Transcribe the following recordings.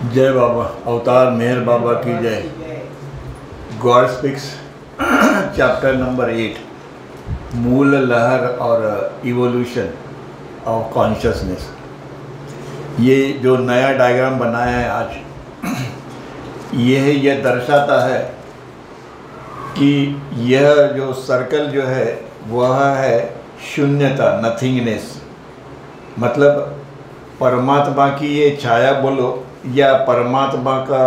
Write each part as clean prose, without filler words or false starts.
जय बाबा, अवतार मेहर बाबा की जय। गॉड स्पीक्स चैप्टर नंबर 8, मूल लहर और इवोल्यूशन ऑफ कॉन्शियसनेस। ये जो नया डायग्राम बनाया है आज, यह दर्शाता है कि यह जो सर्कल जो है वह है शून्यता, नथिंगनेस। मतलब परमात्मा की ये छाया बोलो या परमात्मा का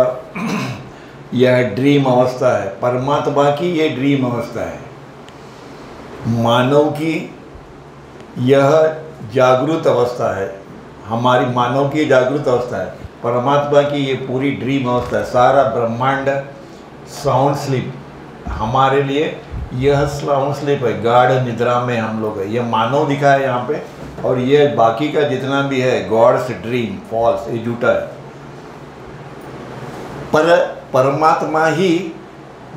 यह ड्रीम अवस्था है। परमात्मा की ये ड्रीम अवस्था है, मानव की यह जागृत अवस्था है। हमारी मानव की जागृत अवस्था है, परमात्मा की ये पूरी ड्रीम अवस्था है। सारा ब्रह्मांड साउंड स्लीप, हमारे लिए यह साउंड स्लीप है, गाढ़ निद्रा में हम लोग है। यह मानव दिखा है यहाँ पे, और यह बाकी का जितना भी है गॉड्स ड्रीम, फॉल्स, ये झूठा है। पर परमात्मा ही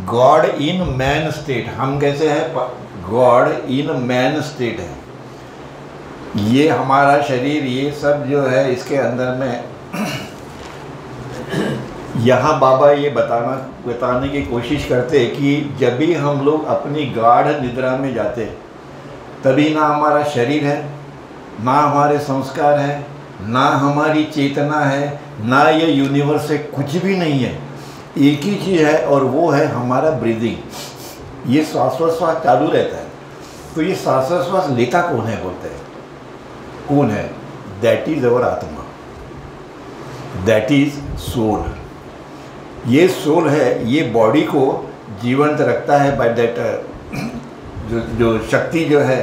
गॉड इन मैन स्टेट, हम कैसे हैं? गॉड इन मैन स्टेट है। ये हमारा शरीर, ये सब जो है इसके अंदर में यहाँ बाबा ये बताने की कोशिश करते हैं कि जब भी हम लोग अपनी गाढ़ निद्रा में जाते तभी ना हमारा शरीर है, ना हमारे संस्कार है, ना हमारी चेतना है, ना ये यूनिवर्स है, कुछ भी नहीं है। एक ही चीज़ है और वो है हमारा ब्रीदिंग। ये श्वासोच्छ्वास चालू रहता है। तो ये श्वासोच्छ्वास लेता कौन है बोलते हैं? कौन है? दैट इज़ अवर आत्मा, दैट इज़ सोल। ये सोल है, ये बॉडी को जीवंत रखता है बाय दैट। जो शक्ति जो है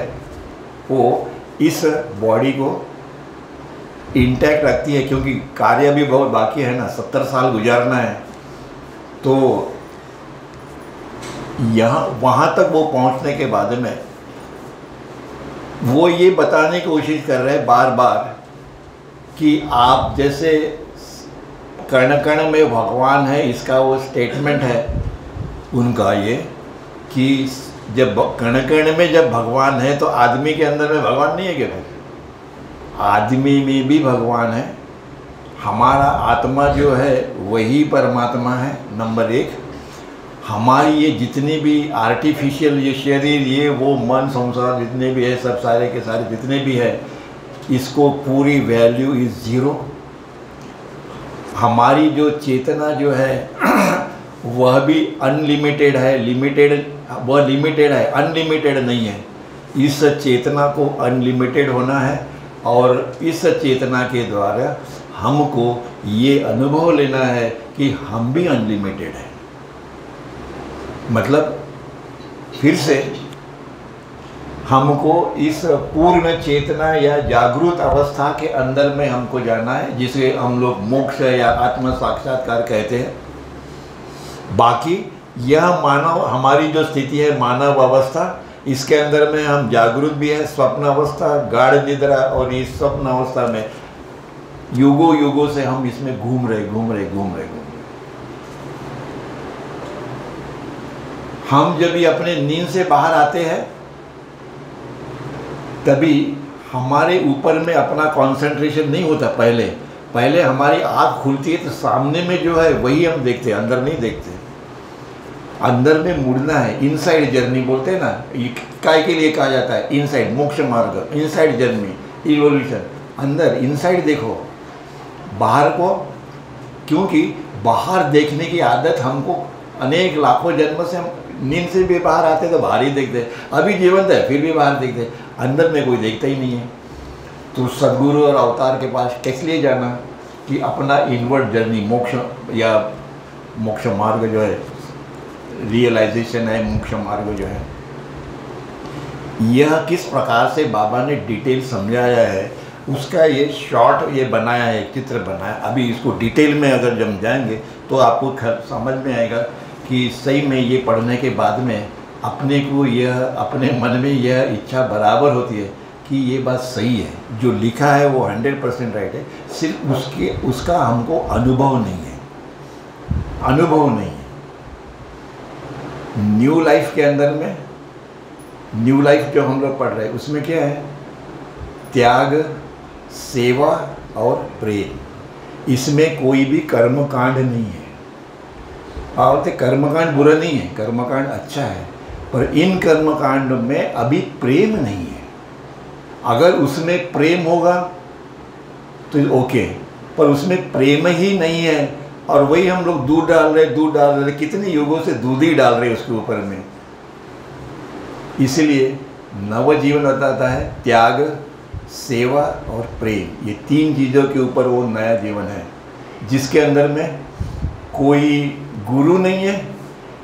वो इस बॉडी को इंटैक्ट रखती है, क्योंकि कार्य भी बहुत बाकी है ना, 70 साल गुजारना है। तो यहाँ वहाँ तक वो पहुँचने के बाद में वो ये बताने की कोशिश कर रहे हैं बार बार कि आप जैसे कण कण में भगवान है, इसका वो स्टेटमेंट है उनका ये कि जब कण कण में जब भगवान है तो आदमी के अंदर में भगवान नहीं है क्या? आदमी में भी भगवान है। हमारा आत्मा जो है वही परमात्मा है, नंबर 1। हमारी ये जितनी भी आर्टिफिशियल ये शरीर, ये वो मन संसार जितने भी है, सब सारे के सारे जितने भी है, इसको पूरी वैल्यू इज़ 0। हमारी जो चेतना जो है वह भी अनलिमिटेड है, वह लिमिटेड है, अनलिमिटेड नहीं है। इस चेतना को अनलिमिटेड होना है और इस चेतना के द्वारा हमको ये अनुभव लेना है कि हम भी अनलिमिटेड हैं। मतलब फिर से हमको इस पूर्ण चेतना या जागृत अवस्था के अंदर में हमको जाना है, जिसे हम लोग मोक्ष या आत्म साक्षात्कार कहते हैं। बाकी यह मानव, हमारी जो स्थिति है मानव अवस्था, इसके अंदर में हम जागृत भी है, स्वप्न अवस्था, गाढ़ निद्रा, और इस स्वप्न अवस्था में युगों युगों से हम इसमें घूम रहे। हम जब भी अपने नींद से बाहर आते हैं तभी हमारे ऊपर में अपना कंसंट्रेशन नहीं होता। पहले हमारी आँख खुलती है तो सामने में जो है वही हम देखते हैं, अंदर नहीं देखते। अंदर में मुड़ना है, इनसाइड जर्नी बोलते हैं ना, काय के लिए कहा जाता है इनसाइड, मोक्ष मार्ग, इनसाइड जर्नी, इवोल्यूशन। अंदर इनसाइड देखो, बाहर को, क्योंकि बाहर देखने की आदत हमको अनेक लाखों जन्म से, हम नींद से भी बाहर आते तो बाहर ही देखते, अभी जीवंत है फिर भी बाहर देखते, अंदर में कोई देखता ही नहीं है। तो सद्गुरु और अवतार के पास किस लिए जाना? कि अपना इनवर्ड जर्नी, मोक्ष या मोक्ष मार्ग जो है, रियलाइजेशन है, मोक्ष मार्ग जो है, यह किस प्रकार से बाबा ने डिटेल समझाया है, उसका ये शॉर्ट ये बनाया है, एक चित्र बनाया। अभी इसको डिटेल में अगर जब जाएंगे तो आपको समझ में आएगा कि सही में ये पढ़ने के बाद में अपने को यह, अपने मन में यह इच्छा बराबर होती है कि ये बात सही है, जो लिखा है वो 100% राइट है। सिर्फ उसका हमको अनुभव नहीं है। न्यू लाइफ के अंदर में, न्यू लाइफ जो हम लोग पढ़ रहे हैं उसमें क्या है? त्याग, सेवा और प्रेम। इसमें कोई भी कर्मकांड नहीं है। बोलते कर्मकांड बुरा नहीं है, कर्मकांड अच्छा है, पर इन कर्मकांड में अभी प्रेम नहीं है। अगर उसमें प्रेम होगा तो ओके, पर उसमें प्रेम ही नहीं है और वही हम लोग दूध डाल रहे, कितने युगों से दूध ही डाल रहे उसके ऊपर में। इसलिए नव जीवन बताता है त्याग, सेवा और प्रेम, ये 3 चीज़ों के ऊपर वो नया जीवन है, जिसके अंदर में कोई गुरु नहीं है,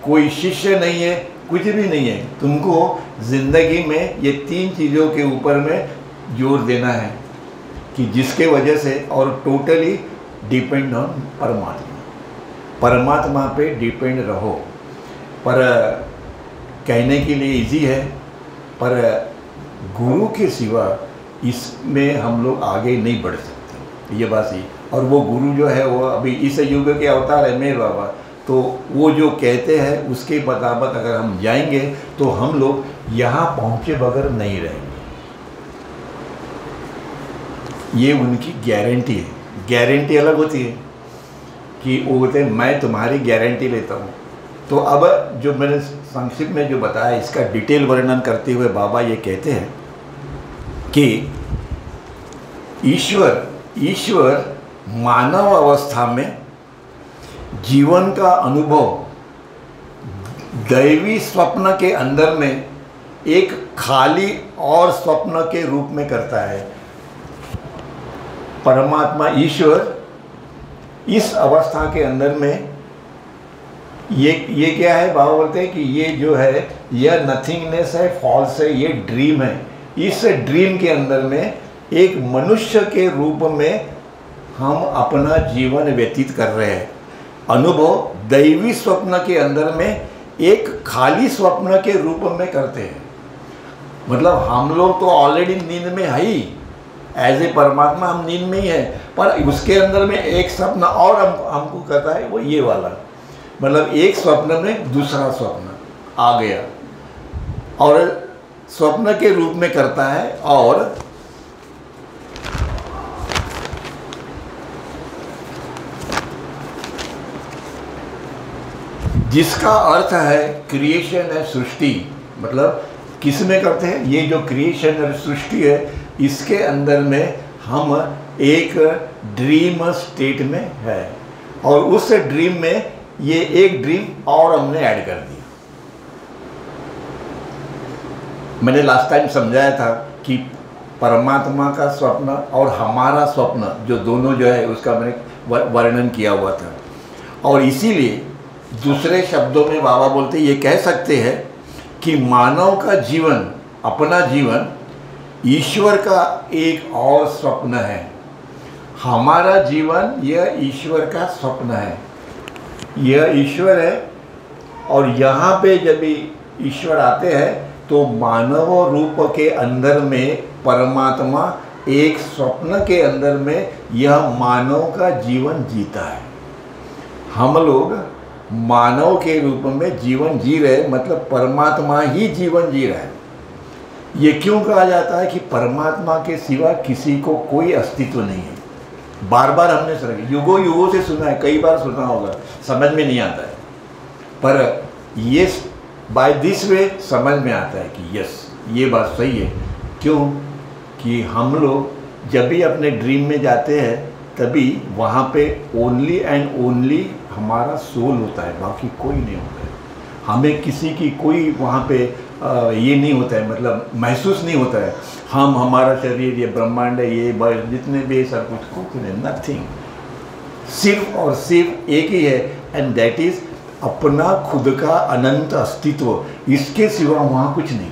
कोई शिष्य नहीं है, कुछ भी नहीं है। तुमको ज़िंदगी में ये 3 चीज़ों के ऊपर में जोर देना है कि जिसके वजह से, और टोटली डिपेंड ऑन परमात्मा पे डिपेंड रहो। पर कहने के लिए इजी है, पर गुरु के सिवा इसमें हम लोग आगे नहीं बढ़ सकते, ये बात ही। और वो गुरु जो है वो अभी इस युग के अवतार है मेरे बाबा, तो वो जो कहते हैं उसके मुताबिक अगर हम जाएंगे तो हम लोग यहाँ पहुँचे बगैर नहीं रहेंगे। ये उनकी गारंटी है। गारंटी अलग होती है कि वो बोलते हैं मैं तुम्हारी गारंटी लेता हूँ। तो अब जो मैंने संक्षिप्त में जो बताया, इसका डिटेल वर्णन करते हुए बाबा ये कहते हैं कि ईश्वर मानव अवस्था में जीवन का अनुभव दैवी स्वप्न के अंदर में एक खाली और स्वप्न के रूप में करता है। परमात्मा ईश्वर इस अवस्था के अंदर में ये क्या है, बाबा बोलते हैं कि ये जो है यह नथिंगनेस है, फॉल्स है, ये ड्रीम है। इस ड्रीम के अंदर में एक मनुष्य के रूप में हम अपना जीवन व्यतीत कर रहे हैं। अनुभव दैवी स्वप्न के अंदर में एक खाली स्वप्न के रूप में करते हैं। मतलब हम लोग तो ऑलरेडी नींद में है ही, एज ए परमात्मा हम नींद में ही है, पर उसके अंदर में एक स्वप्न और हमको कहता है वो ये वाला। मतलब एक स्वप्न में दूसरा स्वप्न आ गया और स्वप्न के रूप में करता है, और जिसका अर्थ है क्रिएशन है, सृष्टि। मतलब किस में करते हैं, ये जो क्रिएशन और सृष्टि है इसके अंदर में हम एक ड्रीम स्टेट में है, और उस ड्रीम में ये एक ड्रीम और हमने ऐड कर दिया। मैंने लास्ट टाइम समझाया था कि परमात्मा का स्वप्न और हमारा स्वप्न जो दोनों जो है उसका मैंने वर्णन किया हुआ था। और इसीलिए दूसरे शब्दों में बाबा बोलते ये कह सकते हैं कि मानव का जीवन, अपना जीवन ईश्वर का एक और स्वप्न है। हमारा जीवन यह ईश्वर का स्वप्न है, यह ईश्वर है। और यहाँ पे जब ईश्वर आते हैं तो मानव रूप के अंदर में परमात्मा एक स्वप्न के अंदर में यह मानव का जीवन जीता है। हम लोग मानव के रूप में जीवन जी रहे, मतलब परमात्मा ही जीवन जी रहा है। ये क्यों कहा जाता है कि परमात्मा के सिवा किसी को कोई अस्तित्व नहीं है। बार बार हमने सुना, युगों युगों से सुना है, कई बार सुना होगा, समझ में नहीं आता है, पर ये बाय दिस वे समझ में आता है कि यस ये बात सही है। क्यों कि हम लोग जब भी अपने ड्रीम में जाते हैं तभी वहाँ पे ओनली एंड ओनली हमारा सोल होता है, बाकी कोई नहीं होता है। हमें किसी की कोई वहाँ पे ये नहीं होता है, मतलब महसूस नहीं होता है हम, हमारा शरीर, ये ब्रह्मांड है, ये जितने भी सब कुछ नहीं, नथिंग। सिर्फ और सिर्फ एक ही है, एंड दैट इज़ अपना खुद का अनंत अस्तित्व। इसके सिवा वहाँ कुछ नहीं।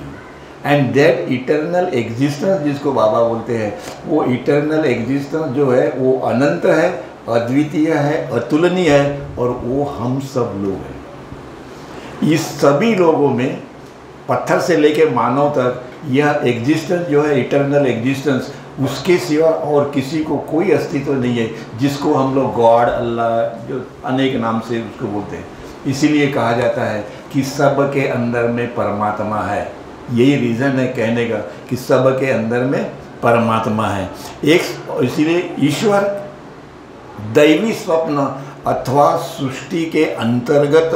एंड दैट इटर्नल एग्जिस्टेंस जिसको बाबा बोलते हैं, वो इटर्नल एग्जिस्टेंस जो है वो अनंत है, अद्वितीय है, अतुलनीय है, और वो हम सब लोग हैं। इस सभी लोगों में पत्थर से लेके मानव तक यह एग्जिस्टेंस जो है, इटर्नल एग्जिस्टेंस, उसके सिवा और किसी को कोई अस्तित्व नहीं है, जिसको हम लोग गॉड, अल्लाह, जो अनेक नाम से उसको बोलते हैं। इसीलिए कहा जाता है कि सब के अंदर में परमात्मा है। यही रीज़न है कहने का कि सब के अंदर में परमात्मा है एक। इसीलिए ईश्वर दैवी स्वप्न अथवा सृष्टि के अंतर्गत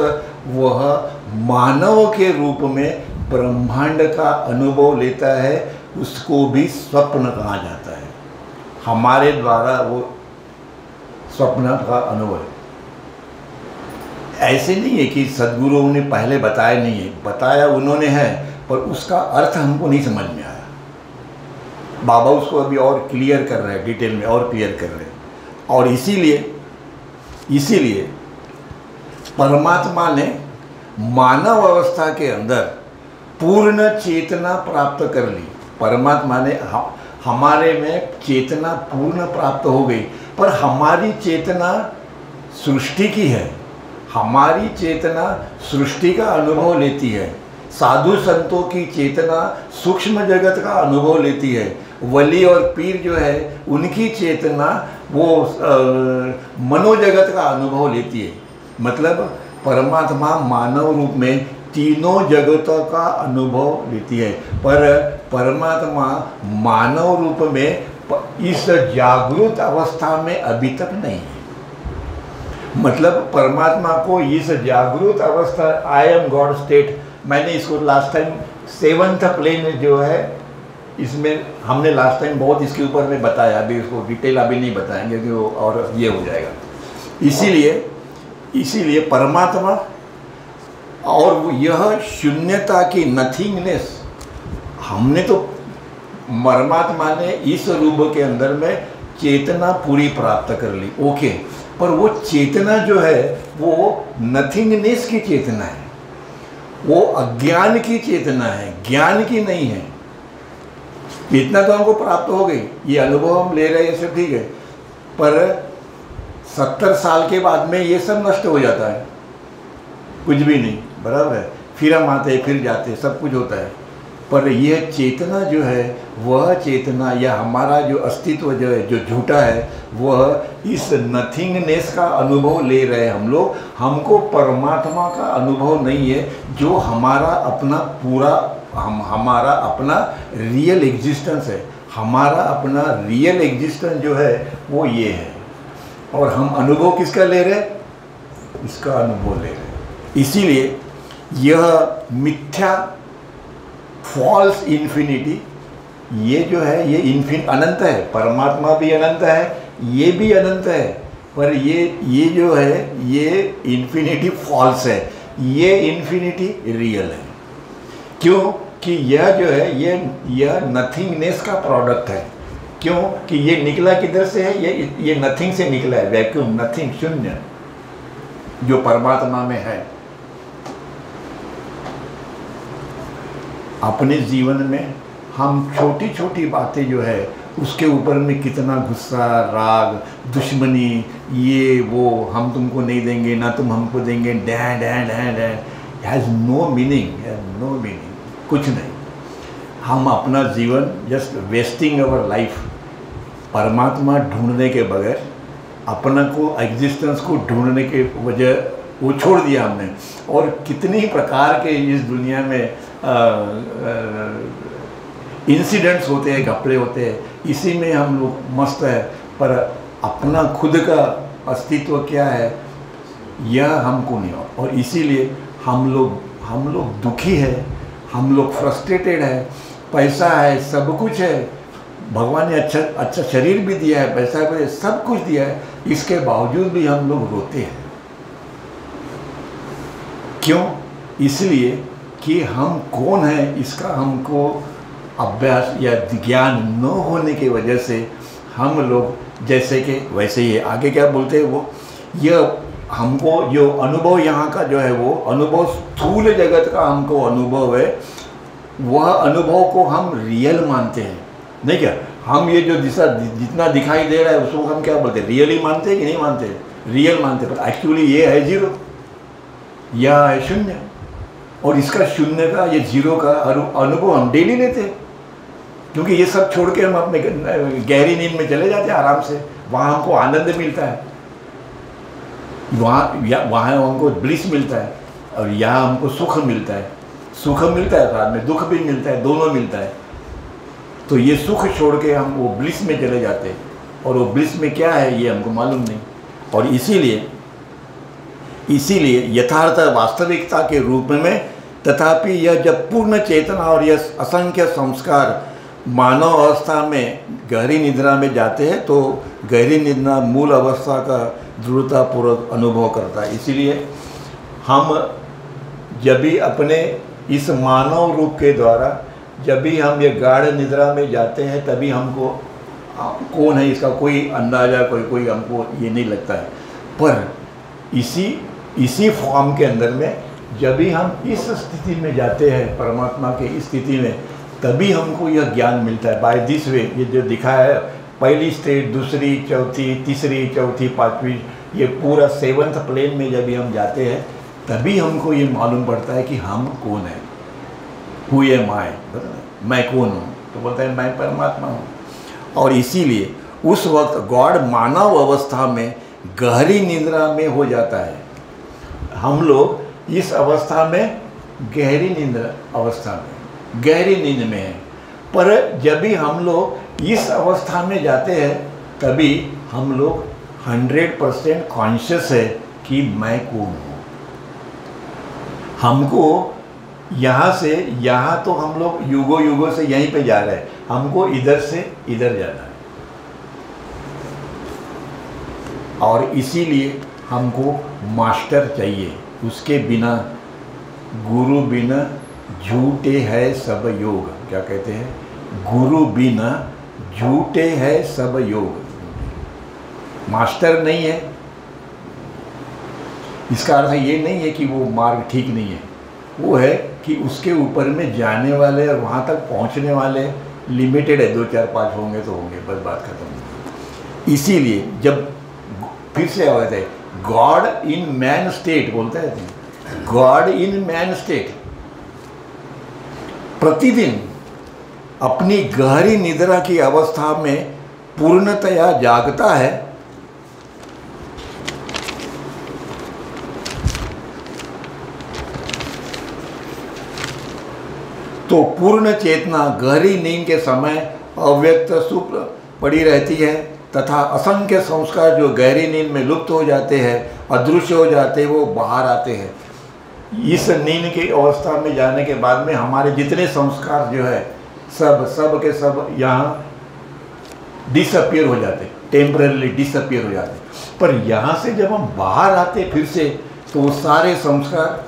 वह मानव के रूप में ब्रह्मांड का अनुभव लेता है, उसको भी स्वप्न कहा जाता है। हमारे द्वारा वो स्वप्न का अनुभव है। ऐसे नहीं है कि सद्गुरुओं ने पहले बताया नहीं है, बताया उन्होंने है, पर उसका अर्थ हमको नहीं समझ में आया। बाबा उसको अभी और क्लियर कर रहे हैं, डिटेल में और क्लियर कर रहे हैं। और इसीलिए परमात्मा ने मानव अवस्था के अंदर पूर्ण चेतना प्राप्त कर ली। परमात्मा ने हमारे में चेतना पूर्ण प्राप्त हो गई, पर हमारी चेतना सृष्टि की है। हमारी चेतना सृष्टि का अनुभव लेती है। साधु संतों की चेतना सूक्ष्म जगत का अनुभव लेती है। वली और पीर जो है उनकी चेतना वो मनोजगत का अनुभव लेती है। मतलब परमात्मा मानव रूप में तीनों जगतों का अनुभव लेती है, पर परमात्मा मानव रूप में इस जागृत अवस्था में अभी तक नहीं है। मतलब परमात्मा को इस जागृत अवस्था, आई एम गॉड स्टेट, मैंने इसको लास्ट टाइम 7th प्लेन जो है, इसमें हमने लास्ट टाइम बहुत इसके ऊपर में बताया, अभी इसको डिटेल अभी नहीं बताएंगे कि वो और ये हो जाएगा। इसीलिए परमात्मा और यह शून्यता की नथिंगनेस, हमने तो परमात्मा ने इस रूप के अंदर में चेतना पूरी प्राप्त कर ली, ओके, पर वो चेतना जो है वो नथिंगनेस की चेतना है, वो अज्ञान की चेतना है, ज्ञान की नहीं है। इतना तो हमको प्राप्त हो गई, ये अनुभव हम ले रहे हैं, सब ठीक है, पर 70 साल के बाद में ये सब नष्ट हो जाता है, कुछ भी नहीं, बराबर है। फिर हम आते हैं, फिर जाते हैं, सब कुछ होता है, पर यह चेतना जो है, वह चेतना या हमारा जो अस्तित्व जो है, जो झूठा है, वह इस नथिंगनेस का अनुभव ले रहे हैं हम लोग। हमको परमात्मा का अनुभव नहीं है, जो हमारा अपना पूरा हमारा अपना रियल एग्जिस्टेंस है। हमारा अपना रियल एग्जिस्टेंस जो है वो ये है, और हम अनुभव किसका ले रहे हैं? इसका अनुभव ले रहे हैं। इसीलिए यह मिथ्या फॉल्स इन्फिनिटी, ये जो है ये अनंत है, परमात्मा भी अनंत है, ये भी अनंत है, पर ये जो है ये इन्फिनिटी फॉल्स है, ये इन्फिनिटी रियल है। क्यों कि यह जो है यह नथिंगनेस का प्रोडक्ट है। क्यों कि ये निकला किधर से है? ये नथिंग से निकला है, वैक्यूम, नथिंग, शून्य जो परमात्मा में है। अपने जीवन में हम छोटी छोटी बातें जो है उसके ऊपर में कितना गुस्सा, राग, दुश्मनी, ये वो, हम तुमको नहीं देंगे ना तुम हमको देंगे, dad dad dad dad, has no meaning, no meaning, कुछ नहीं। हम अपना जीवन जस्ट वेस्टिंग अवर लाइफ परमात्मा ढूंढने के बगैर, अपना को एग्जिस्टेंस को ढूंढने के वजह वो छोड़ दिया हमने। और कितनी प्रकार के इस दुनिया में इंसिडेंट्स होते हैं, घपले होते हैं, इसी में हम लोग मस्त है, पर अपना खुद का अस्तित्व क्या है यह हमको नहीं हो। और इसीलिए हम लोग दुखी है, हम लोग फ्रस्ट्रेटेड है। पैसा है, सब कुछ है, भगवान ने अच्छा शरीर भी दिया है, पैसा भी, सब कुछ दिया है, इसके बावजूद भी हम लोग रोते हैं। क्यों? इसलिए कि हम कौन है इसका हमको अभ्यास या ज्ञान न होने की वजह से हम लोग जैसे कि वैसे ही है। आगे क्या बोलते हैं वो, यह हमको जो अनुभव यहाँ का जो है वो अनुभव स्थूल जगत का हमको अनुभव है, वह अनुभव को हम रियल मानते हैं, नहीं क्या? हम ये जो जितना दिखाई दे रहा है उसको हम क्या बोलते हैं? रियली मानते हैं कि नहीं मानते? रियल मानते हैं, पर एक्चुअली ये है जीरो, यह है शून्य, और इसका शून्य का, ये जीरो का अनुभव हम डेली लेते हैं। क्योंकि ये सब छोड़ के हम अपने गहरी नींद में चले जाते हैं आराम से, वहाँ हमको आनंद मिलता है, वहाँ हमको ब्लिस मिलता है, और यहाँ हमको सुख मिलता है। सुख मिलता है, साथ में दुख भी मिलता है, दोनों मिलता है। तो ये सुख छोड़ के हम वो ब्लिस में चले जाते हैं, और वो ब्लिस में क्या है ये हमको मालूम नहीं। और इसीलिए यथार्थ वास्तविकता के रूप में, तथापि यह जब पूर्ण चेतना और यह असंख्य संस्कार मानव अवस्था में गहरी निद्रा में जाते हैं तो गहरी निद्रा मूल अवस्था का दृढ़तापूर्वक अनुभव करता है। इसीलिए हम जब भी अपने इस मानव रूप के द्वारा जब भी हम ये गाढ़ निद्रा में जाते हैं तभी हमको कौन है इसका कोई अंदाज़ा कोई हमको ये नहीं लगता है। पर इसी फॉर्म के अंदर में जब भी हम इस स्थिति में जाते हैं परमात्मा के इस स्थिति में, तभी हमको यह ज्ञान मिलता है। बाय दिस वे ये जो दिखाया है, पहली स्टेज, दूसरी, चौथी, तीसरी, चौथी, पांचवी, ये पूरा 7th प्लेन में जब भी हम जाते हैं तभी हमको ये मालूम पड़ता है कि हम कौन है। हु एम आई, मैं कौन हूँ? तो बोलता है मैं परमात्मा हूँ। और इसीलिए उस वक्त गॉड मानव अवस्था में गहरी निद्रा में हो जाता है। हम लोग इस अवस्था में गहरी नींद में है। पर जब भी हम लोग इस अवस्था में जाते हैं तभी हम लोग 100% कॉन्शियस है कि मैं कौन हूँ। हमको यहाँ तो हम लोग युगों से यहीं पे जा रहे हैं, हमको इधर से इधर जाना है। और इसीलिए हमको मास्टर चाहिए। उसके बिना, गुरु बिना झूठे है सब योग। क्या कहते हैं? गुरु बिना झूठे है सब योग। मास्टर नहीं है इसका अर्थ ये नहीं है कि वो मार्ग ठीक नहीं है। वो है कि उसके ऊपर में जाने वाले और वहाँ तक पहुँचने वाले लिमिटेड है। 2 4 5 होंगे तो होंगे, बस बात खत्म। इसीलिए जब फिर से आवाज़ है गॉड इन मैन स्टेट, बोलता है गॉड इन मैन स्टेट, प्रतिदिन अपनी गहरी निद्रा की अवस्था में पूर्णतया जागता है। तो पूर्ण चेतना गहरी नींद के समय अव्यक्त सुप्त पड़ी रहती है तथा असंख्य संस्कार जो गहरी नींद में लुप्त हो जाते हैं, अदृश्य हो जाते हैं, वो बाहर आते हैं। इस नींद की अवस्था में जाने के बाद में हमारे जितने संस्कार जो है सब के सब यहाँ डिसअपियर हो जाते, टेम्पररी डिसअपियर हो जाते। पर यहाँ से जब हम बाहर आते फिर से, तो वो सारे संस्कार,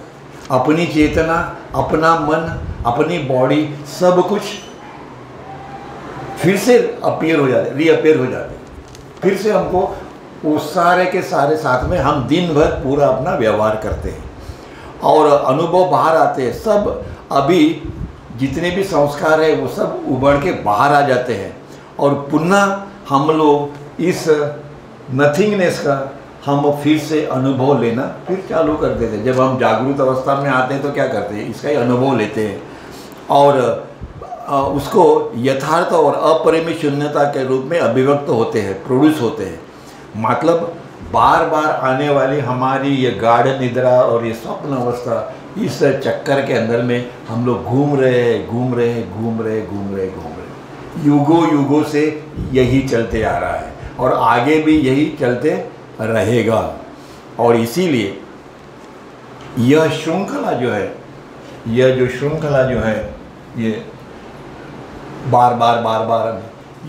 अपनी चेतना, अपना मन, अपनी बॉडी, सब कुछ फिर से अपीयर हो जाते, रीअपियर हो जाते। फिर से हमको वो सारे के सारे साथ में हम दिन भर पूरा अपना व्यवहार करते हैं और अनुभव बाहर आते हैं। सब अभी जितने भी संस्कार है वो सब उभर के बाहर आ जाते हैं और पुनः हम लोग इस नथिंगनेस का हम फिर से अनुभव लेना फिर चालू कर देते हैं। जब हम जागरूक अवस्था में आते हैं तो क्या करते हैं? इसका ही अनुभव लेते हैं और उसको यथार्थ और अपरिमित शून्यता के रूप में अभिव्यक्त होते हैं, प्रोड्यूस होते हैं। मतलब बार बार आने वाली हमारी ये गाढ़ निद्रा और ये स्वप्न अवस्था, इस चक्कर के अंदर में हम लोग घूम रहे युगों से यही चलते आ रहा है और आगे भी यही चलते रहेगा। और इसीलिए यह श्रृंखला जो है, ये बार बार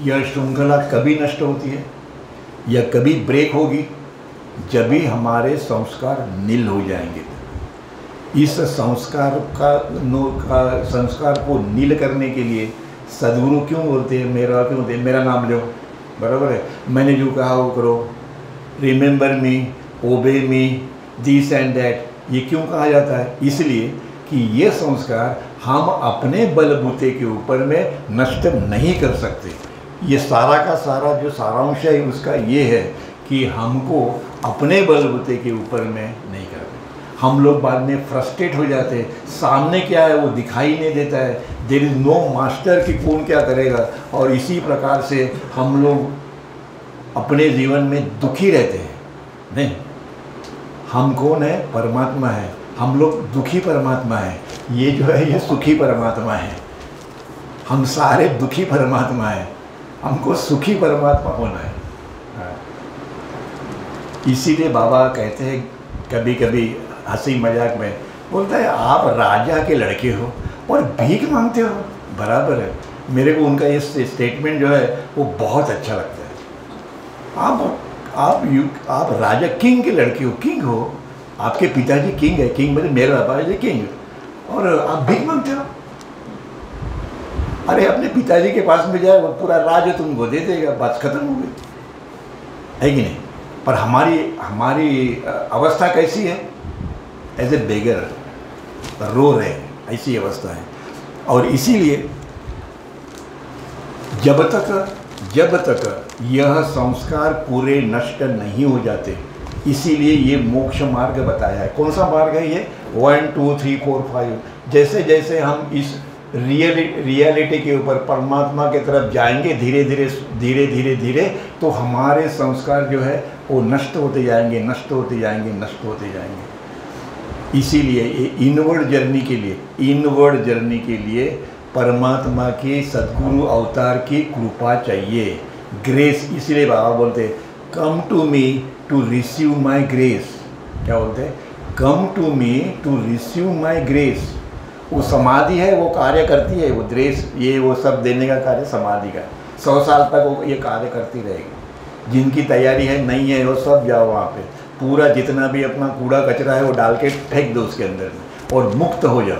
यह श्रृंखला कभी नष्ट होती है या कभी ब्रेक होगी जब भी हमारे संस्कार नील हो जाएंगे। इस संस्कार को नील करने के लिए सद्गुरु क्यों बोलते हैं मेरा नाम लो, बराबर है, मैंने जो कहा वो करो, रिमेंबर मी, ओबे मी, दिस एंड दैट, ये क्यों कहा जाता है? इसलिए कि ये संस्कार हम अपने बलबूते के ऊपर में नष्ट नहीं कर सकते। ये सारा का सारा जो सारांश है उसका ये है कि हमको अपने बलबूते के ऊपर में नहीं करते। हम लोग बाद में फ्रस्ट्रेट हो जाते हैं, सामने क्या है वो दिखाई नहीं देता है, देयर इज़ नो मास्टर कि कौन क्या करेगा। और इसी प्रकार से हम लोग अपने जीवन में दुखी रहते हैं। नहीं, हम कौन है? परमात्मा है। हम लोग दुखी परमात्मा है, ये जो है ये सुखी परमात्मा है। हम सारे दुखी परमात्मा है, हमको सुखी परमात्मा होना है। इसीलिए बाबा कहते हैं कभी कभी हंसी मजाक में, बोलता है आप राजा के लड़के हो और भीख मांगते हो। बराबर है, मेरे को उनका ये स्टेटमेंट जो है वो बहुत अच्छा लगता है। आप राजा किंग के लड़के हो, किंग हो, आपके पिताजी किंग है, किंग मतलब मेरे पिताजी किंग, और आप भीख मांगते हो। अरे अपने पिताजी के पास में जाए, वो पूरा राज तुमको दे देगा, बात खत्म हो गई, है कि नहीं। पर हमारी अवस्था कैसी है, एज ए बेगर रो रहे हैं, ऐसी अवस्था है। और इसीलिए जब तक यह संस्कार पूरे नष्ट नहीं हो जाते, इसीलिए ये मोक्ष मार्ग बताया है। कौन सा मार्ग है ये? 1 2 3 4 5। जैसे जैसे हम इस रियलिटी के ऊपर परमात्मा की तरफ जाएंगे धीरे धीरे, तो हमारे संस्कार जो है वो नष्ट होते जाएंगे। इसीलिए ये इनवर्ड जर्नी के लिए परमात्मा के सद्गुरु अवतार की कृपा चाहिए, ग्रेस। इसलिए बाबा बोलते come to me to receive my grace. क्या बोलते हैं? Come to me to receive my grace. वो समाधि है, वो कार्य करती है, वो ग्रेस ये वो सब देने का कार्य समाधि का 100 साल तक वो ये कार्य करती रहेगी। जिनकी तैयारी है नहीं है वो सब जाओ वहाँ पे, पूरा जितना भी अपना कूड़ा कचरा है वो डाल के फेंक दो उसके अंदर में और मुक्त हो जाओ।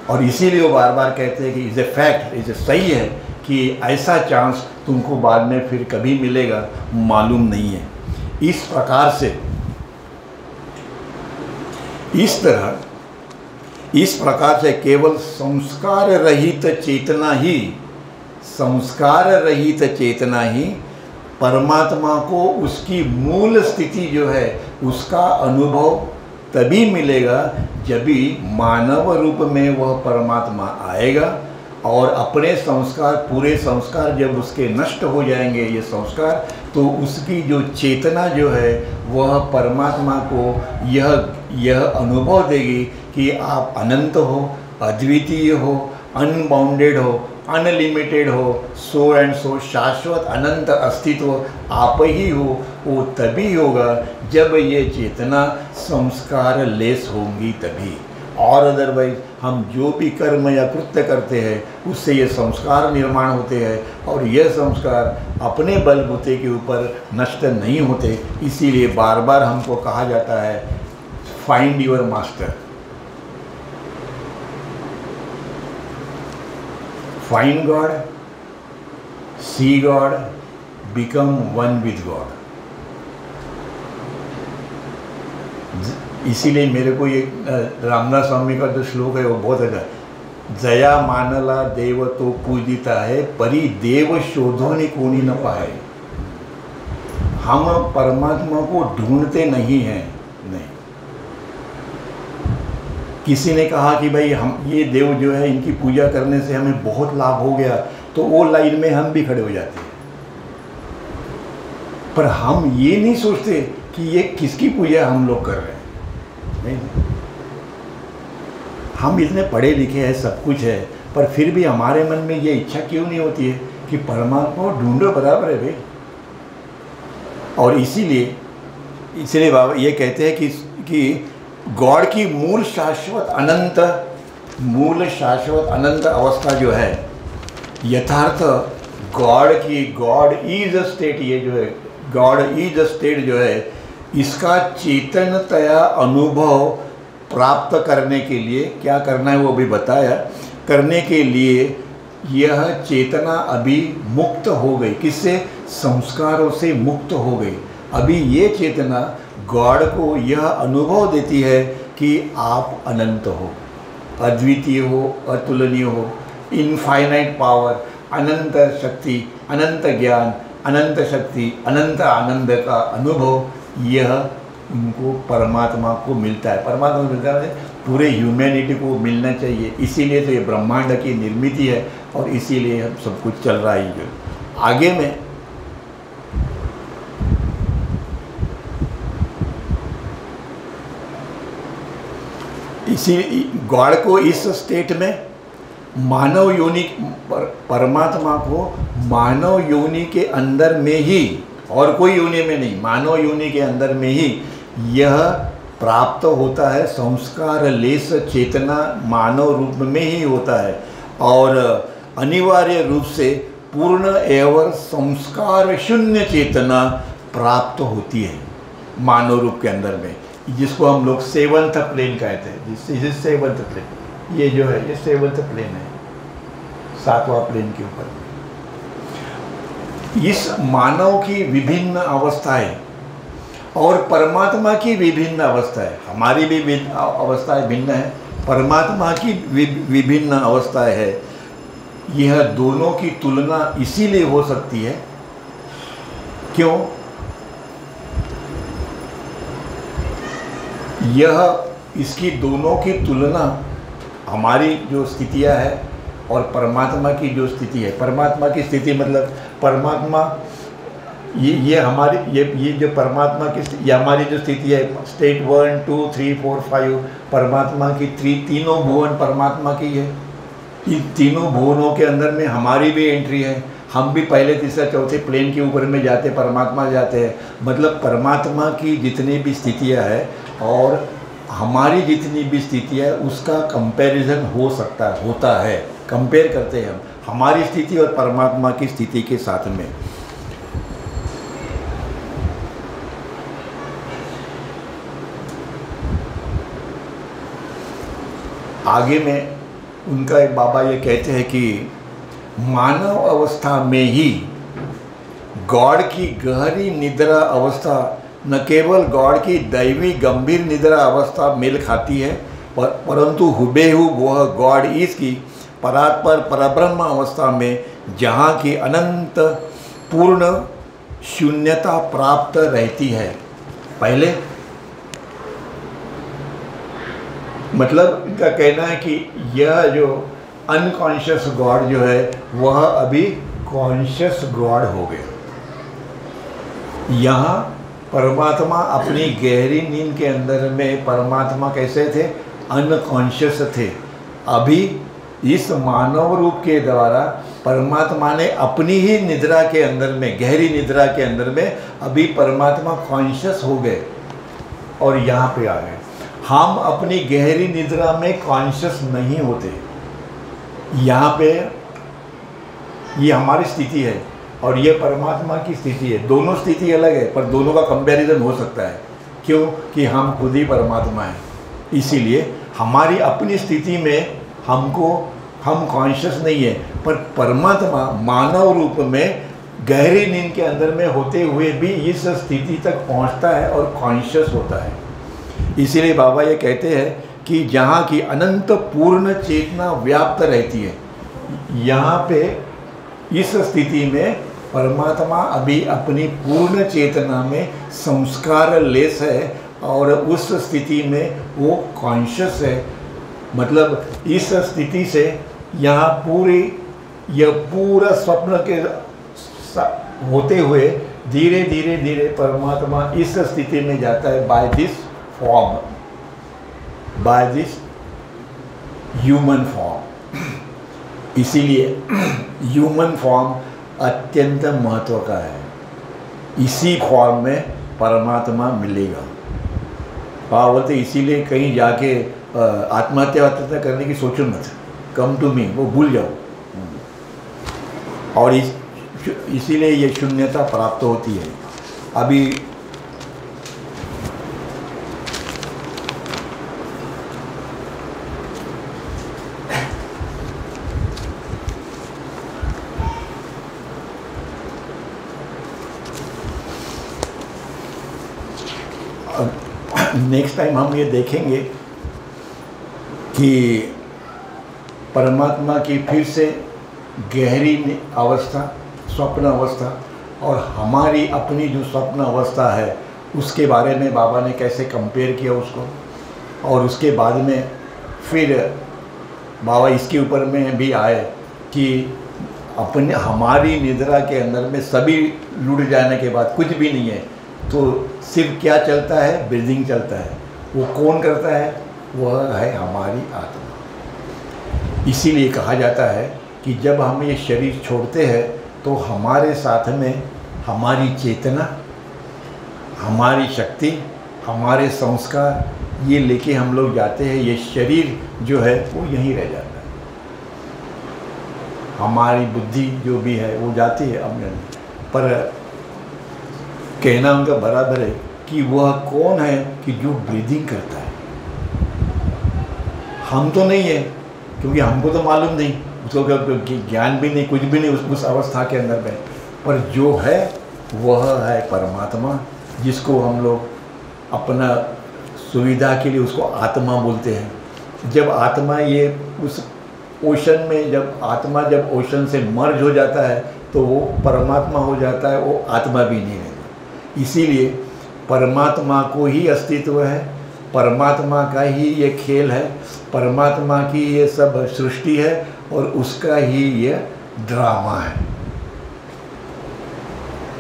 और इसीलिए वो बार बार कहते हैं कि इज़ ए फैक्ट, इज़ सही है कि ऐसा चांस तुमको बाद में फिर कभी मिलेगा मालूम नहीं है। इस प्रकार से केवल संस्कार रहित चेतना ही परमात्मा को उसकी मूल स्थिति जो है उसका अनुभव तभी मिलेगा जब भी मानव रूप में वह परमात्मा आएगा और अपने संस्कार, पूरे संस्कार जब उसके नष्ट हो जाएंगे ये संस्कार, तो उसकी जो चेतना जो है वह परमात्मा को यह अनुभव देगी कि आप अनंत हो, अद्वितीय हो, अनबाउंडेड हो, अनलिमिटेड हो, सो एंड सो शाश्वत अनंत अस्तित्व आप ही हो। वो तभी होगा जब ये चेतना संस्कार लेस होंगी तभी। और अदरवाइज हम जो भी कर्म या कृत्य करते हैं उससे ये संस्कार निर्माण होते हैं और यह संस्कार अपने बलबूते के ऊपर नष्ट नहीं होते। इसीलिए बार बार हमको कहा जाता है find your master, find God, see God, become one with God. इसीलिए मेरे को ये रामदास स्वामी का जो श्लोक है वो बहुत अच्छा है। जया मानला देव तो पूजिता है, परी देव शोधोनी कोनी न पाए। हम परमात्मा को ढूंढते नहीं हैं, नहीं। किसी ने कहा कि भाई हम ये देव जो है इनकी पूजा करने से हमें बहुत लाभ हो गया, तो वो लाइन में हम भी खड़े हो जाते हैं। पर हम ये नहीं सोचते कि ये किसकी पूजा हम लोग कर रहे हैं। नहीं, हम इतने पढ़े लिखे हैं, सब कुछ है, पर फिर भी हमारे मन में ये इच्छा क्यों नहीं होती है कि परमात्मा को ढूंढो। बराबर है भाई। और इसीलिए बाबा ये कहते हैं कि गॉड की मूल शाश्वत अनंत अवस्था जो है यथार्थ गॉड इज अ स्टेट, ये जो है गॉड इज अ स्टेट जो है इसका चेतनतया अनुभव प्राप्त करने के लिए क्या करना है वो भी बताया। करने के लिए यह चेतना अभी मुक्त हो गई, किससे? संस्कारों से मुक्त हो गई। अभी ये चेतना गॉड को यह अनुभव देती है कि आप अनंत हो, अद्वितीय हो, अतुलनीय हो, इनफाइनाइट पावर, अनंत शक्ति, अनंत ज्ञान, अनंत शक्ति, अनंत आनंद का अनुभव यह उनको परमात्मा को मिलता है। परमात्मा को मिलता है, पूरे ह्यूमैनिटी को मिलना चाहिए। इसीलिए तो ये ब्रह्मांड की निर्मित है और इसीलिए हम सब कुछ चल रहा है। जो आगे में इसी गॉड को इस स्टेट में मानव योनि परमात्मा को मानव योनि के अंदर में ही और कोई योनि में नहीं, मानव योनि के अंदर में ही यह प्राप्त होता है। संस्कार लेस चेतना मानव रूप में ही होता है और अनिवार्य रूप से पूर्ण एवं संस्कार शून्य चेतना प्राप्त होती है मानव रूप के अंदर में, जिसको हम लोग सेवंथ प्लेन कहते हैं। दिस सेवंथ प्लेन, ये जो है ये सेवंथ प्लेन है, 7वां प्लेन के ऊपर। इस मानव की विभिन्न अवस्थाएं और परमात्मा की विभिन्न अवस्थाएं, हमारी भी अवस्थाएं भिन्न है, परमात्मा की विभिन्न अवस्थाएं है। यह दोनों की तुलना इसीलिए हो सकती है, क्यों? इसकी दोनों की तुलना हमारी जो स्थितियां है और परमात्मा की जो स्थिति है, परमात्मा की स्थिति मतलब परमात्मा ये हमारी ये जो परमात्मा की ये हमारी जो स्थिति है, स्टेट 1 2 3 4 5 परमात्मा की तीनों भुवन परमात्मा की है। इन तीनों भुवनों के अंदर में हमारी भी एंट्री है, हम भी पहले तीसरा चौथे प्लेन के ऊपर में जाते, परमात्मा जाते हैं। मतलब परमात्मा की जितनी भी स्थितियाँ है और हमारी जितनी भी स्थितियाँ है उसका कंपैरिजन हो सकता है, होता है, कंपेयर करते हैं हम हमारी स्थिति और परमात्मा की स्थिति के साथ में। आगे में उनका एक बाबा ये कहते हैं कि मानव अवस्था में ही गॉड की गहरी निद्रा अवस्था न केवल गॉड की दैवी गंभीर निद्रा अवस्था मेल खाती है, परंतु हुबेहू वह गॉड इसकी परात्पर परब्रह्म अवस्था में जहाँ की अनंत पूर्ण शून्यता प्राप्त रहती है। पहले मतलब इनका कहना है कि यह जो अनकॉन्शियस गॉड जो है वह अभी कॉन्शियस गॉड हो गया। यहाँ परमात्मा अपनी गहरी नींद के अंदर में परमात्मा कैसे थे? अनकॉन्शियस थे। अभी इस मानव रूप के द्वारा परमात्मा ने अपनी ही निद्रा के अंदर में, गहरी निद्रा के अंदर में अभी परमात्मा कॉन्शियस हो गए और यहाँ पे आ गए। हम अपनी गहरी निद्रा में कॉन्शियस नहीं होते। यहाँ पे ये हमारी स्थिति है और ये परमात्मा की स्थिति है। दोनों स्थिति अलग है पर दोनों का कंपैरिजन हो सकता है। क्यों? कि हम खुद ही परमात्मा हैं। इसीलिए हमारी अपनी स्थिति में हम कॉन्शियस नहीं है, पर परमात्मा मानव रूप में गहरी नींद के अंदर में होते हुए भी इस स्थिति तक पहुंचता है और कॉन्शियस होता है। इसीलिए बाबा ये कहते हैं कि जहाँ की अनंत पूर्ण चेतना व्याप्त रहती है, यहाँ पे इस स्थिति में परमात्मा अभी अपनी पूर्ण चेतना में संस्कार लेस है और उस स्थिति में वो कॉन्शियस है। मतलब इस स्थिति से यहाँ पूरा स्वप्न के होते हुए धीरे धीरे धीरे परमात्मा इस स्थिति में जाता है by this form, by this human form. इसीलिए ह्यूमन फॉर्म अत्यंत महत्व का है। इसी फॉर्म में परमात्मा मिलेगा। बोलते इसीलिए कहीं जाके आत्महत्या करने की सोचो मत, कम टू मी, वो भूल जाओ। और इसीलिए ये शून्यता प्राप्त होती है। अभी नेक्स्ट टाइम हम ये देखेंगे कि परमात्मा की फिर से गहरी अवस्था, स्वप्न अवस्था और हमारी अपनी जो स्वप्न अवस्था है उसके बारे में बाबा ने कैसे कंपेयर किया उसको। और उसके बाद में फिर बाबा इसके ऊपर में भी आए कि अपने हमारी निद्रा के अंदर में सभी लुट जाने के बाद कुछ भी नहीं है तो सिर्फ क्या चलता है? ब्रीदिंग चलता है। वो कौन करता है? वह है हमारी आत्मा। इसीलिए कहा जाता है कि जब हम ये शरीर छोड़ते हैं तो हमारे साथ में हमारी चेतना, हमारी शक्ति, हमारे संस्कार ये लेके हम लोग जाते हैं। ये शरीर जो है वो यहीं रह जाता है, हमारी बुद्धि जो भी है वो जाती है अम्न। पर कहना उनका बराबर है कि वह कौन है कि जो ब्रीदिंग करता है। हम तो नहीं है, क्योंकि हमको तो मालूम नहीं, उसको ज्ञान भी नहीं, कुछ भी नहीं उस अवस्था के अंदर में। पर जो है वह है परमात्मा, जिसको हम लोग अपना सुविधा के लिए उसको आत्मा बोलते हैं। जब आत्मा ये उस ओशन में, जब आत्मा जब ओशन से मर्ज हो जाता है तो वो परमात्मा हो जाता है, वो आत्मा भी नहीं रहता। इसीलिए परमात्मा को ही अस्तित्व है, परमात्मा का ही ये खेल है, परमात्मा की ये सब सृष्टि है और उसका ही ये ड्रामा है।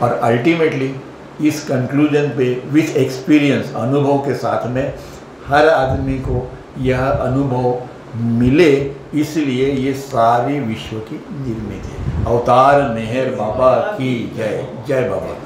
और अल्टीमेटली इस कंक्लूजन पे विथ एक्सपीरियंस, अनुभव के साथ में हर आदमी को यह अनुभव मिले, इसलिए ये सारी विश्व की निर्मित है। अवतार मेहर बाबा की जय। जय बाबा।